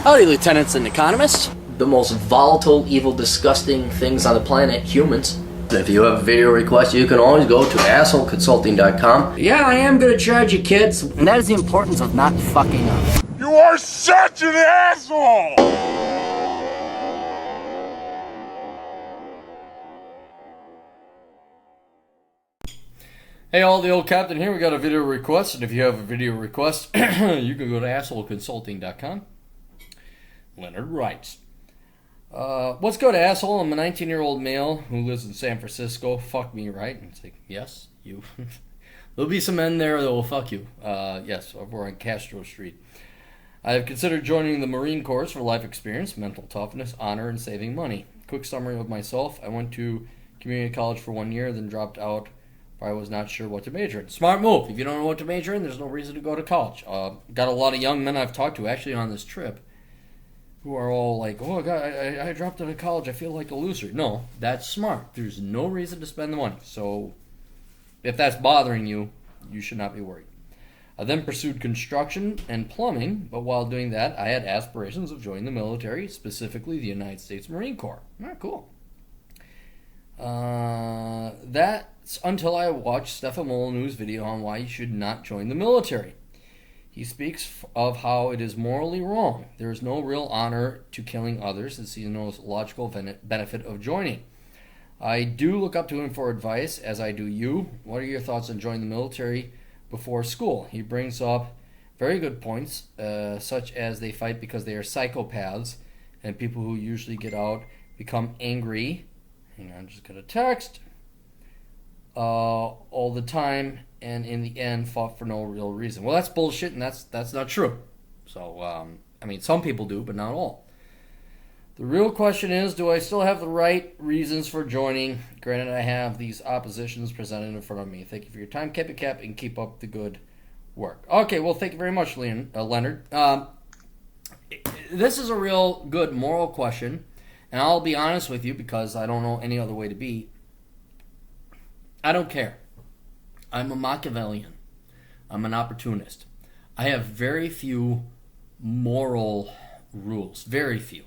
Howdy, lieutenants and economists. The most volatile, evil, disgusting things on the planet, humans. If you have a video request, you can always go to assholeconsulting.com. Yeah, I am gonna charge you, kids. And that is the importance of not fucking up. You are such an asshole! Hey all, the old captain here. We got a video request, and if you have a video request, you can go to assholeconsulting.com. Leonard writes, what's good, asshole? I'm a 19-year-old male who lives in San Francisco. Fuck me, right? And it's like, yes, you. There'll be some men there that will fuck you. Yes, over on Castro Street. I have considered joining the Marine Corps for life experience, mental toughness, honor, and saving money. Quick summary of myself. I went to community college for 1 year, then dropped out. I was not sure what to major in. Smart move. If you don't know what to major in, there's no reason to go to college. Got a lot of young men I've talked to actually on this trip who are all like, oh, God, I dropped out of college. I feel like a loser. No, that's smart. There's no reason to spend the money. So if that's bothering you, you should not be worried. I then pursued construction and plumbing, but while doing that, I had aspirations of joining the military, specifically the United States Marine Corps. Cool. That's until I watched Stefan Molyneux' video on why you should not join the military. He speaks of how it is morally wrong. There is no real honor to killing others and sees no logical benefit of joining. I do look up to him for advice, as I do you. What are your thoughts on joining the military before school? He brings up very good points, such as they fight because they are psychopaths, and people who usually get out become angry. Hang on, I'm just going to text. All the time, and in the end fought for no real reason. Well, that's bullshit, and that's not true. So, I mean, some people do, but not all. The real question is, do I still have the right reasons for joining? Granted, I have these oppositions presented in front of me. Thank you for your time, Cappy, and keep up the good work. Okay, well, thank you very much, Leonard. This is a real good moral question, and I'll be honest with you because I don't know any other way to be. I don't care. I'm a Machiavellian. I'm an opportunist. I have very few moral rules. Very few.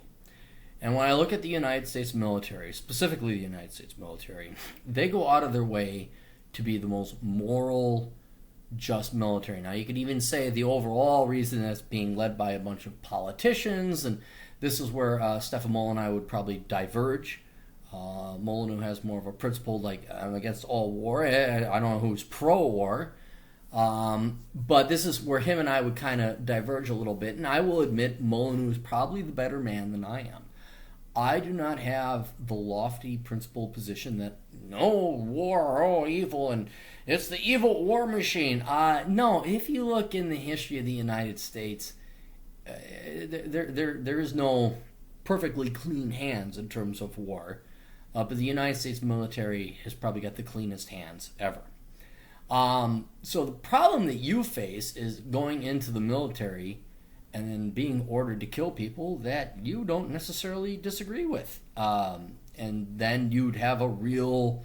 And when I look at the United States military, specifically the United States military, they go out of their way to be the most moral, just military. Now, you could even say the overall reason that's being led by a bunch of politicians, and this is where Stefan Molyneux would probably diverge. Molyneux has more of a principle like I'm against all war. I don't know who's pro-war, but this is where him and I would kind of diverge a little bit, and I will admit Molyneux is probably the better man than I am. I do not have the lofty principled position that no, war, oh, evil, and it's the evil war machine. No, if you look in the history of the United States, there is no perfectly clean hands in terms of war. But the United States military has probably got the cleanest hands ever. So the problem that you face is going into the military and then being ordered to kill people that you don't necessarily disagree with. And then you'd have a real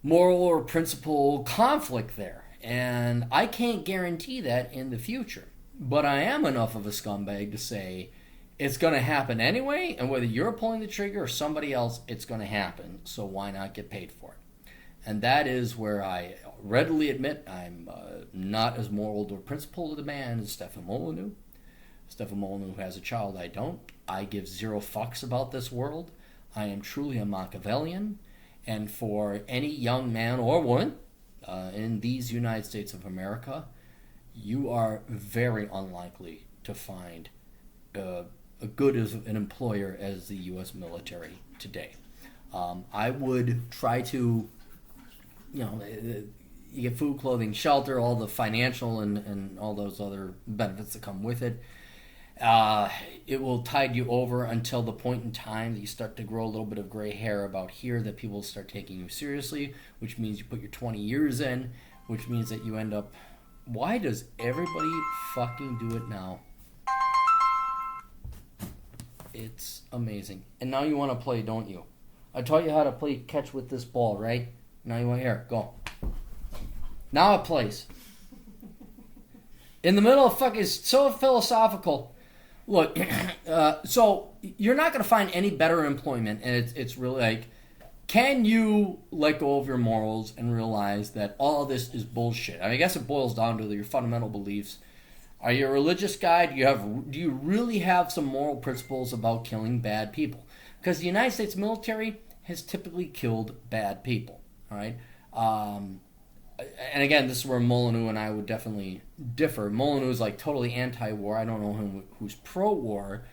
moral or principle conflict there. And I can't guarantee that in the future. But I am enough of a scumbag to say, it's going to happen anyway, and whether you're pulling the trigger or somebody else, it's going to happen. So why not get paid for it? And that is where I readily admit I'm not as moral or principled a man as Stefan Molyneux. Stefan Molyneux has a child, I don't. I give zero fucks about this world. I am truly a Machiavellian. And for any young man or woman in these United States of America, you are very unlikely to find a good as an employer as the U.S. military today. I would try to, you get food, clothing, shelter, all the financial and all those other benefits that come with it. It will tide you over until the point in time that you start to grow a little bit of gray hair about here, that people start taking you seriously, which means you put your 20 years in, which means that you end up... Why does everybody fucking do it now? It's amazing. And now you want to play, don't you? I taught you how to play catch with this ball, right? Now you want here, go. Now it plays. In the middle of fucking, so philosophical. Look, so you're not going to find any better employment, and it's really like, can you let go of your morals and realize that all of this is bullshit? I mean, I guess it boils down to your fundamental beliefs. Are you a religious guy? Do you really have some moral principles about killing bad people? Because the United States military has typically killed bad people. All right. And again, this is where Molyneux and I would definitely differ. Molyneux is like totally anti-war. I don't know him who's pro-war,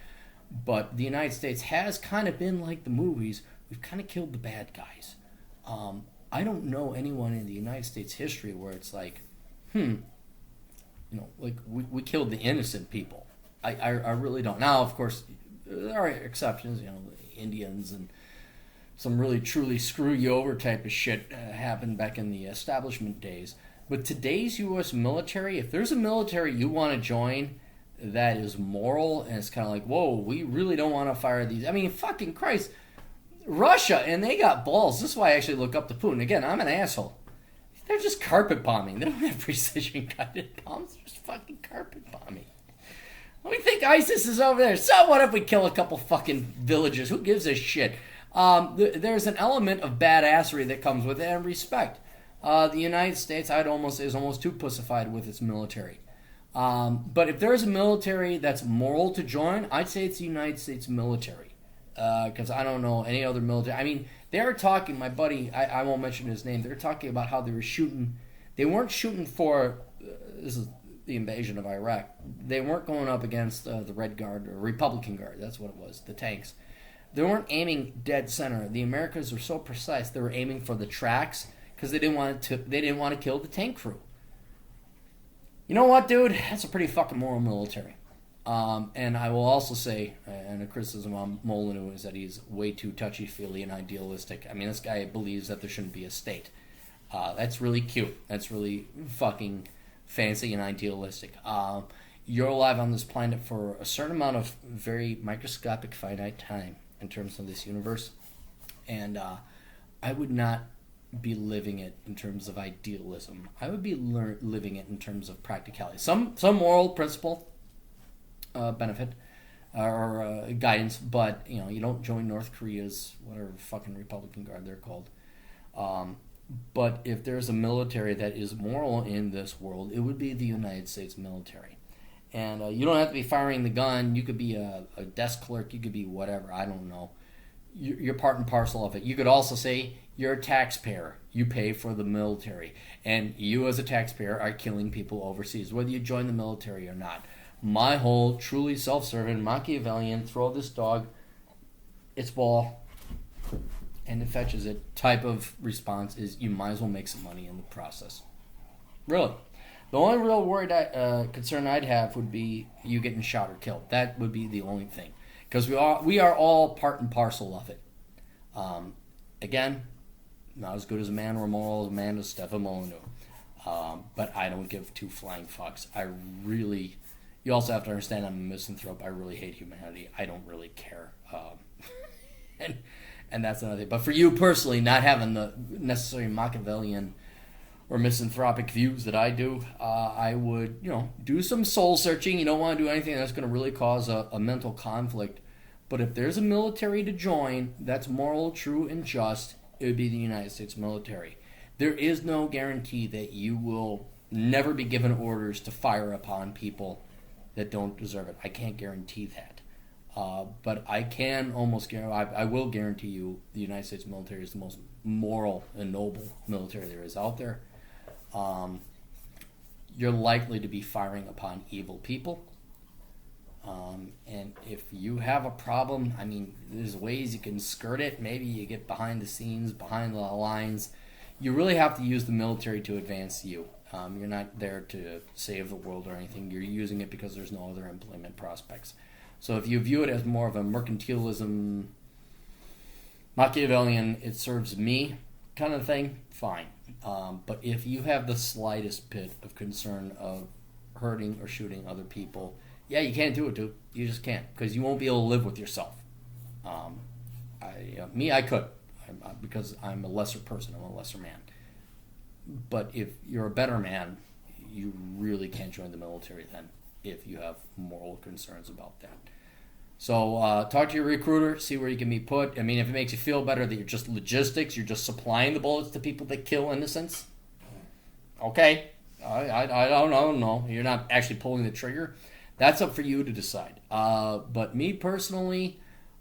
but the United States has kind of been like the movies. We've kind of killed the bad guys. I don't know anyone in the United States history where it's like, like we killed the innocent people. I really don't. Now, of course, there are exceptions. Indians and some really truly screw you over type of shit happened back in the establishment days. But today's U.S. military, if there's a military you want to join that is moral, and it's kind of like, whoa, we really don't want to fire these. I mean, fucking Christ. Russia, and they got balls. This is why I actually look up to Putin. Again, I'm an asshole. They're just carpet bombing. They don't have precision guided bombs. They're just fucking carpet bombing. We think ISIS is over there. So what if we kill a couple fucking villagers? Who gives a shit? There's an element of badassery that comes with it and respect. The United States, I'd almost say, is almost too pussified with its military. But if there's a military that's moral to join, I'd say it's the United States military. Because I don't know any other military. I mean, they were talking, my buddy, I won't mention his name, they were talking about how they were shooting. They weren't shooting for, this is the invasion of Iraq. They weren't going up against the Red Guard or Republican Guard, that's what it was, the tanks. They weren't aiming dead center. The Americans were so precise, they were aiming for the tracks because they didn't want to kill the tank crew. You know what, dude? That's a pretty fucking moral military. And I will also say, and a criticism on Molyneux is that he's way too touchy-feely and idealistic. I mean, this guy believes that there shouldn't be a state. That's really cute. That's really fucking fancy and idealistic. You're alive on this planet for a certain amount of very microscopic, finite time in terms of this universe. And I would not be living it in terms of idealism. I would be living it in terms of practicality. Some moral principle benefit or guidance, but you don't join North Korea's whatever fucking Republican Guard they're called. But if there's a military that is moral in this world, it would be the United States military. And you don't have to be firing the gun. You could be a desk clerk. You could be whatever. I don't know. You're part and parcel of it. You could also say you're a taxpayer. You pay for the military. And you as a taxpayer are killing people overseas, whether you join the military or not. My whole truly self-serving, Machiavellian, throw this dog its ball and it fetches it type of response is you might as well make some money in the process. Really. The only real concern I'd have would be you getting shot or killed. That would be the only thing. Because we are all part and parcel of it. Again, not as good as a man or moral as a man as Stefan Molyneux. But I don't give two flying fucks. You also have to understand I'm a misanthrope. I really hate humanity. I don't really care. And that's another thing. But for you personally, not having the necessary Machiavellian or misanthropic views that I do, I would, do some soul searching. You don't want to do anything that's going to really cause a mental conflict. But if there's a military to join that's moral, true, and just, it would be the United States military. There is no guarantee that you will never be given orders to fire upon people that don't deserve it. I can't guarantee that. But I can almost guarantee, I will guarantee you the United States military is the most moral and noble military there is out there. You're likely to be firing upon evil people. And if you have a problem, I mean, there's ways you can skirt it. Maybe you get behind the scenes, behind the lines. You really have to use the military to advance you. You're not there to save the world or anything. You're using it because there's no other employment prospects. So if you view it as more of a mercantilism, Machiavellian, it serves me kind of thing, fine. But if you have the slightest bit of concern of hurting or shooting other people, yeah, you can't do it, dude. You just can't, because you won't be able to live with yourself. I could, because I'm a lesser person. I'm a lesser man. But if you're a better man, you really can't join the military then. if you have moral concerns about that. So talk to your recruiter, see where you can be put. I mean, if it makes you feel better that you're just logistics, you're just supplying the bullets to people that kill innocents, okay. I don't know. No, you're not actually pulling the trigger. That's up for you to decide. But me personally,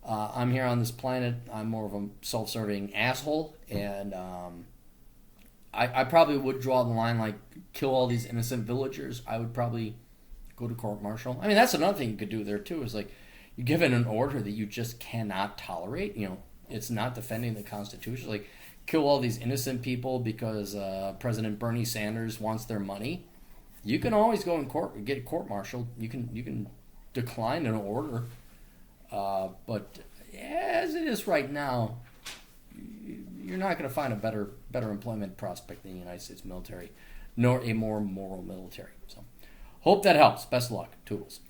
I'm here on this planet. I'm more of a self-serving asshole, and I probably would draw the line like kill all these innocent villagers. I would probably go to court-martial. I mean, that's another thing you could do there too. Is like you're given an order that you just cannot tolerate. You know, it's not defending the Constitution. Like kill all these innocent people because President Bernie Sanders wants their money. You can always go in court and get court-martialed. You can decline an order. But as it is right now, you're not going to find a better employment prospect than the United States military, nor a more moral military. So, hope that helps. Best of luck. Toodles.